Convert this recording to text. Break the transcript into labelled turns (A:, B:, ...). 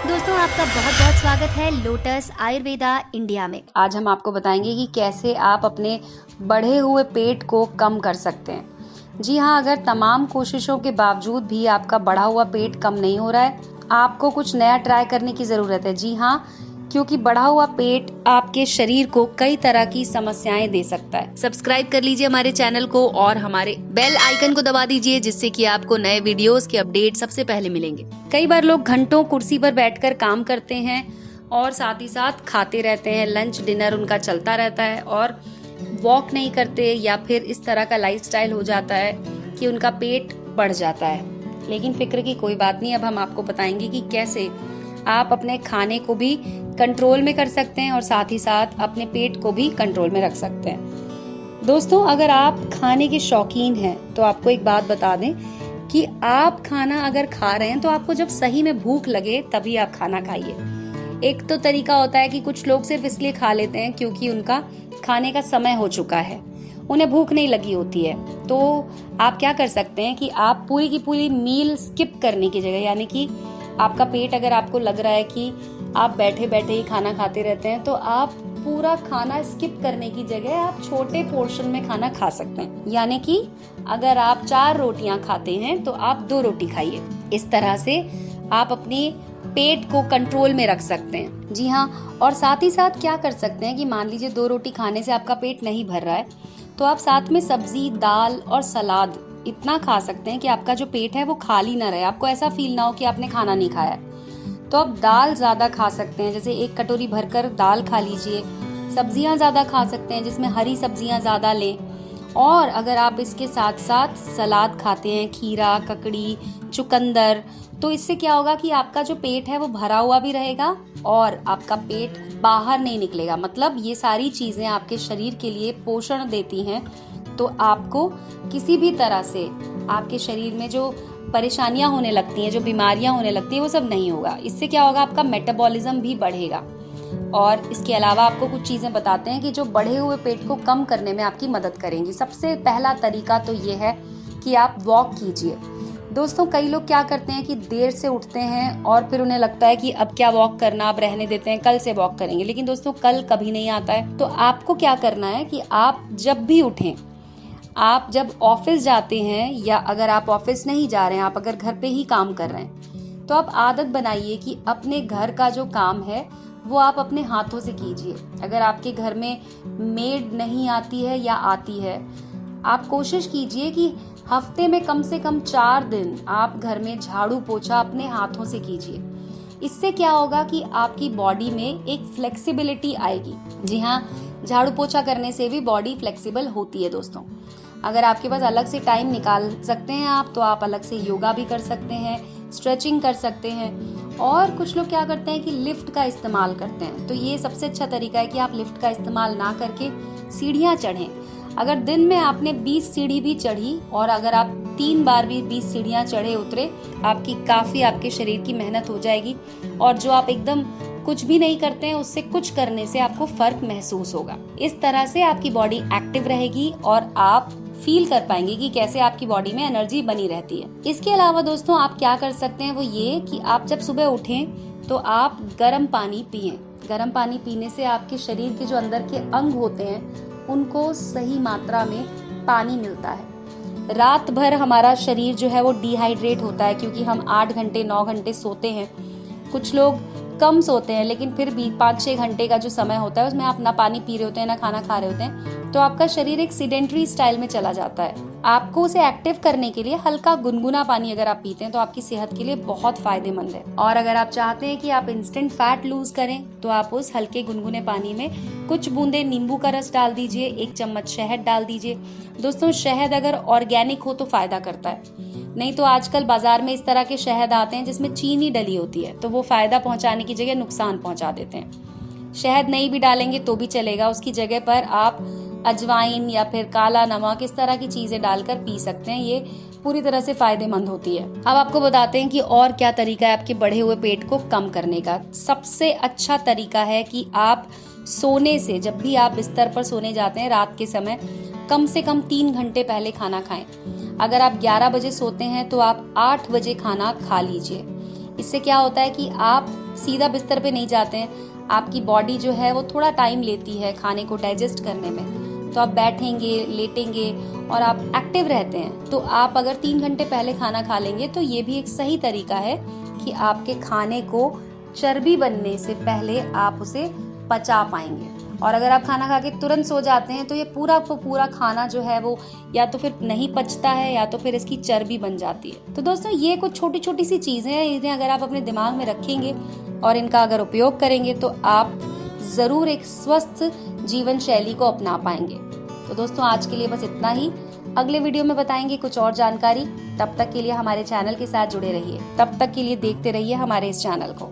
A: दोस्तों आपका बहुत बहुत स्वागत है लोटस आयुर्वेदा इंडिया में।
B: आज हम आपको बताएंगे कि कैसे आप अपने बढ़े हुए पेट को कम कर सकते हैं। जी हाँ, अगर तमाम कोशिशों के बावजूद भी आपका बढ़ा हुआ पेट कम नहीं हो रहा है, आपको कुछ नया ट्राई करने की जरूरत है। जी हाँ, क्योंकि बढ़ा हुआ पेट आपके शरीर को कई तरह की समस्याएं दे सकता है।
A: सब्सक्राइब कर लीजिए हमारे चैनल को और हमारे बेल आइकन को दबा दीजिए, जिससे कि आपको नए वीडियोस के अपडेट सबसे पहले मिलेंगे।
B: कई बार लोग घंटों कुर्सी पर बैठकर काम करते हैं और साथ ही साथ खाते रहते हैं, लंच डिनर उनका चलता रहता है और वॉक नहीं करते, या फिर इस तरह का लाइफस्टाइल हो जाता है कि उनका पेट बढ़ जाता है। लेकिन फिक्र की कोई बात नहीं, अब हम आपको बताएंगे कि कैसे आप अपने खाने को भी कंट्रोल में कर सकते हैं और साथ ही साथ अपने पेट को भी कंट्रोल में रख सकते हैं। दोस्तों, अगर आप खाने के शौकीन हैं तो आपको एक बात बता दें कि आप खाना अगर खा रहे हैं तो आपको जब सही में भूख लगे तभी आप खाना खाइए। एक तो तरीका होता है कि कुछ लोग सिर्फ इसलिए खा लेते हैं क्योंकि उनका खाने का समय हो चुका है, उन्हें भूख नहीं लगी होती है। तो आप क्या कर सकते हैं कि आप पूरी की पूरी मील स्किप करने की जगह, यानी कि आपका पेट अगर आपको लग रहा है कि आप बैठे बैठे ही खाना खाते रहते हैं, तो आप पूरा खाना स्किप करने की जगह आप छोटे पोर्शन में खाना खा सकते हैं। यानी कि अगर आप 4 रोटियां खाते हैं तो आप 2 रोटी खाइए। इस तरह से आप अपने पेट को कंट्रोल में रख सकते हैं। जी हाँ, और साथ ही साथ क्या कर सकते हैं कि मान लीजिए 2 रोटी खाने से आपका पेट नहीं भर रहा है, तो आप साथ में सब्जी, दाल और सलाद इतना खा सकते हैं कि आपका जो पेट है वो खाली ना रहे, आपको ऐसा फील ना हो कि आपने खाना नहीं खाया है। तो आप दाल ज्यादा खा सकते हैं, जैसे 1 कटोरी भरकर दाल खा लीजिए। सब्जियां ज्यादा खा सकते हैं, जिसमें हरी सब्जियां ज्यादा लें। और अगर आप इसके साथ साथ सलाद खाते हैं, खीरा, ककड़ी, चुकंदर, तो इससे क्या होगा कि आपका जो पेट है वो भरा हुआ भी रहेगा और आपका पेट बाहर नहीं निकलेगा। मतलब ये सारी चीजें आपके शरीर के लिए पोषण देती हैं, तो आपको किसी भी तरह से आपके शरीर में जो परेशानियां होने लगती हैं, जो बीमारियां होने लगती हैं, वो सब नहीं होगा। इससे क्या होगा, आपका मेटाबॉलिज्म भी बढ़ेगा। और इसके अलावा आपको कुछ चीजें बताते हैं कि जो बढ़े हुए पेट को कम करने में आपकी मदद करेंगी। सबसे पहला तरीका तो ये है कि आप वॉक कीजिए। दोस्तों, कई लोग क्या करते हैं कि देर से उठते हैं और फिर उन्हें लगता है कि अब क्या वॉक करना, अब रहने देते हैं, कल से वॉक करेंगे। लेकिन दोस्तों, कल कभी नहीं आता है। तो आपको क्या करना है कि आप जब भी उठें, आप जब ऑफिस जाते हैं या अगर आप ऑफिस नहीं जा रहे हैं, आप अगर घर पे ही काम कर रहे हैं, तो आप आदत बनाइए कि अपने घर का जो काम है वो आप अपने हाथों से कीजिए। अगर आपके घर में मेड नहीं आती है या आती है, आप कोशिश कीजिए कि हफ्ते में कम से कम 4 दिन आप घर में झाड़ू पोछा अपने हाथों से कीजिए। इससे क्या होगा कि आपकी बॉडी में एक फ्लेक्सिबिलिटी आएगी। जी हाँ, झाड़ू पोछा करने से भी बॉडी फ्लेक्सिबल होती है। दोस्तों, अगर आपके पास अलग से टाइम निकाल सकते हैं आप, तो आप अलग से योगा भी कर सकते हैं, स्ट्रेचिंग कर सकते हैं। और कुछ लोग क्या करते हैं कि लिफ्ट का इस्तेमाल करते हैं, तो ये सबसे अच्छा तरीका है कि आप लिफ्ट का इस्तेमाल ना करके सीढ़ियां चढ़ें। अगर दिन में आपने 20 सीढ़ी भी चढ़ी और अगर आप 3 बार भी 20 सीढ़ियां चढ़े उतरे, आपकी काफी आपके शरीर की मेहनत हो जाएगी। और जो आप एकदम कुछ भी नहीं करते हैं, उससे कुछ करने से आपको फर्क महसूस होगा। इस तरह से आपकी बॉडी एक्टिव रहेगी और आप फील कर पाएंगे कि कैसे आपकी बॉडी में एनर्जी बनी रहती है। इसके अलावा दोस्तों, आप क्या कर सकते हैं वो ये कि आप जब सुबह उठें तो आप गर्म पानी पिएं। गर्म पानी पीने से आपके शरीर के जो अंदर के अंग होते हैं उनको सही मात्रा में पानी मिलता है। रात भर हमारा शरीर जो है वो डिहाइड्रेट होता है, क्योंकि हम 8 घंटे 9 घंटे सोते हैं। कुछ लोग कम सोते हैं, लेकिन फिर भी 5-6 घंटे का जो समय होता है उसमें आप ना पानी पी रहे होते हैं ना खाना खा रहे होते हैं, तो आपका शरीर एक सीडेंट्री स्टाइल में चला जाता है। आपको उसे एक्टिव करने के लिए हल्का गुनगुना पानी अगर आप पीते हैं तो आपकी सेहत के लिए बहुत फायदेमंद है। और अगर आप चाहते हैं कि आप इंस्टेंट फैट लूज करें, तो आप उस हल्के गुनगुने पानी में कुछ बूंदे नींबू का रस डाल दीजिए, 1 चम्मच शहद डाल दीजिए। दोस्तों, शहद अगर ऑर्गेनिक हो तो फायदा करता है, नहीं तो आजकल बाजार में इस तरह के शहद आते हैं जिसमें चीनी डली होती है, तो वो फायदा पहुंचाने की जगह नुकसान पहुंचा देते हैं। शहद नहीं भी डालेंगे तो भी चलेगा, उसकी जगह पर आप अजवाइन या फिर काला नमक इस तरह की चीजें डालकर पी सकते हैं। ये पूरी तरह से फायदेमंद होती है। अब आपको बताते हैं कि और क्या तरीका है आपके बढ़े हुए पेट को कम करने का। सबसे अच्छा तरीका है कि आप सोने से, जब भी आप बिस्तर पर सोने जाते हैं रात के समय, कम से कम 3 घंटे पहले खाना खाएं। अगर आप 11 बजे सोते हैं तो आप 8 बजे खाना खा लीजिए। इससे क्या होता है कि आप सीधा बिस्तर पे नहीं जाते हैं, आपकी बॉडी जो है वो थोड़ा टाइम लेती है खाने को डाइजेस्ट करने में। तो आप बैठेंगे, लेटेंगे और आप एक्टिव रहते हैं। तो आप अगर 3 घंटे पहले खाना खा लेंगे तो ये भी एक सही तरीका है कि आपके खाने को चर्बी बनने से पहले आप उसे पचा पाएंगे। और अगर आप खाना खा के तुरंत सो जाते हैं तो ये पूरा खाना जो है वो या तो फिर नहीं पचता है या तो फिर इसकी चर्बी बन जाती है। तो दोस्तों ये कुछ छोटी छोटी सी चीजें हैं, इन्हें अगर आप अपने दिमाग में रखेंगे और इनका अगर उपयोग करेंगे तो आप जरूर एक स्वस्थ जीवन शैली को अपना पाएंगे। तो दोस्तों आज के लिए बस इतना ही। अगले वीडियो में बताएंगे कुछ और जानकारी। तब तक के लिए हमारे चैनल के साथ जुड़े रहिए। तब तक के लिए देखते रहिए हमारे इस चैनल को।